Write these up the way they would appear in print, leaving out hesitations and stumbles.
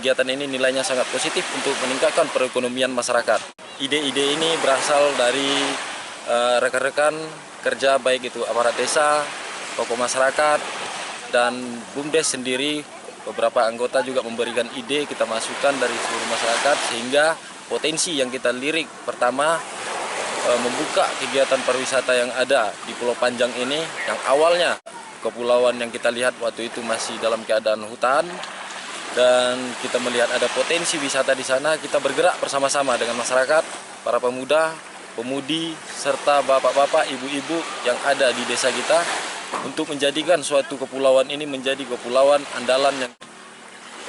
kegiatan ini nilainya sangat positif untuk meningkatkan perekonomian masyarakat. Ide-ide ini berasal dari rekan-rekan kerja, baik itu aparat desa, tokoh masyarakat, dan BUMDes sendiri. Beberapa anggota juga memberikan ide, kita masukkan dari seluruh masyarakat, sehingga potensi yang kita lirik pertama membuka kegiatan pariwisata yang ada di Pulau Panjang ini, yang awalnya kepulauan yang kita lihat waktu itu masih dalam keadaan hutan, dan kita melihat ada potensi wisata di sana. Kita bergerak bersama-sama dengan masyarakat, para pemuda, pemudi, serta bapak-bapak, ibu-ibu yang ada di desa kita untuk menjadikan suatu kepulauan ini menjadi kepulauan andalan.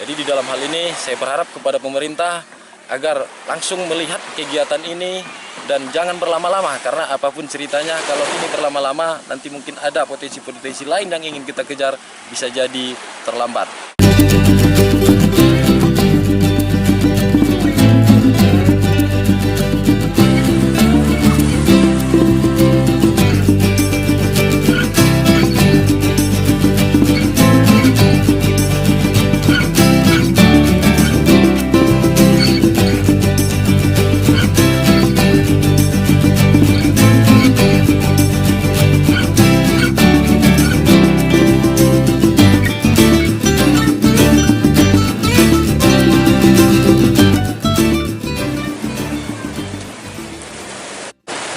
Jadi di dalam hal ini saya berharap kepada pemerintah agar langsung melihat kegiatan ini dan jangan berlama-lama, karena apapun ceritanya kalau ini berlama-lama nanti mungkin ada potensi-potensi lain yang ingin kita kejar, bisa jadi terlambat.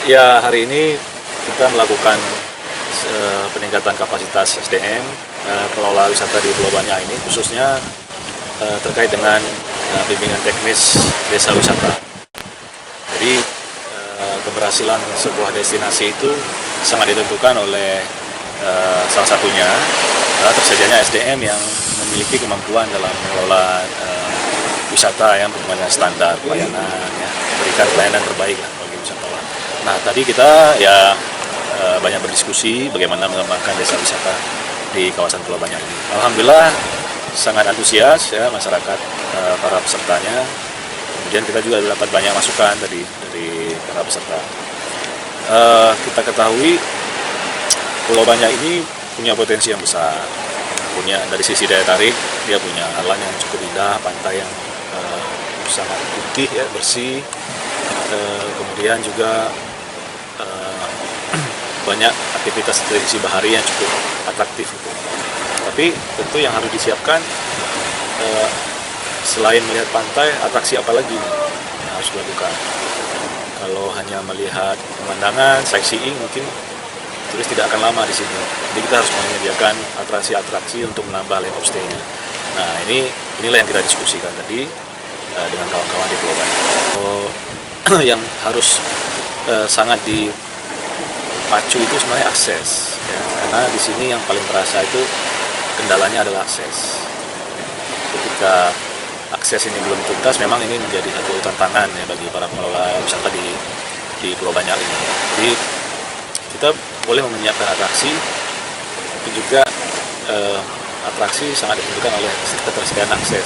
Ya, hari ini kita melakukan peningkatan kapasitas SDM pengelola wisata di Pulau Banyak ini, khususnya terkait dengan bimbingan teknis desa wisata. Jadi keberhasilan sebuah destinasi itu sangat ditentukan oleh salah satunya adalah tersedianya SDM yang memiliki kemampuan dalam mengelola wisata yang berkelanjutan standar pelayanan, ya, memberikan pelayanan terbaik bagi wisatawan. Nah, tadi kita banyak berdiskusi bagaimana mengembangkan desa wisata di kawasan Pulau Banyak ini. Alhamdulillah sangat antusias ya masyarakat, para pesertanya. Kemudian kita juga dapat banyak masukan dari para peserta. Kita ketahui Pulau Banyak ini punya potensi yang besar. Punya dari sisi daya tarik, dia punya alam yang cukup indah, pantai yang sangat putih ya, bersih. Kemudian juga banyak aktivitas dari sisi bahari yang cukup atraktif. Tapi tentu yang harus disiapkan selain melihat pantai, atraksi apa lagi yang harus dilakukan. Kalau hanya melihat pemandangan, sightseeing, mungkin turis tidak akan lama di sini. Jadi kita harus menyediakan atraksi-atraksi untuk menambah length of stay-nya. Nah, inilah yang kita diskusikan tadi dengan kawan-kawan di Pulau Banyak. Yang harus sangat dipacu itu sebenarnya akses, ya, karena di sini yang paling terasa itu kendalanya adalah akses. Ketika akses ini belum tuntas, memang ini menjadi satu tantangan ya bagi para pengelola wisata di Pulau Banyak ini. Jadi kita boleh menyiapkan atraksi, tapi juga atraksi sangat ditentukan oleh ketersediaan akses.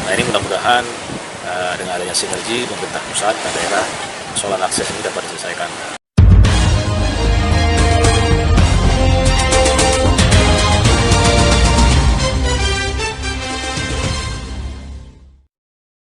Nah, ini mudah-mudahan dengan adanya sinergi pemerintah pusat dan daerah, persoalan akses ini dapat diselesaikan.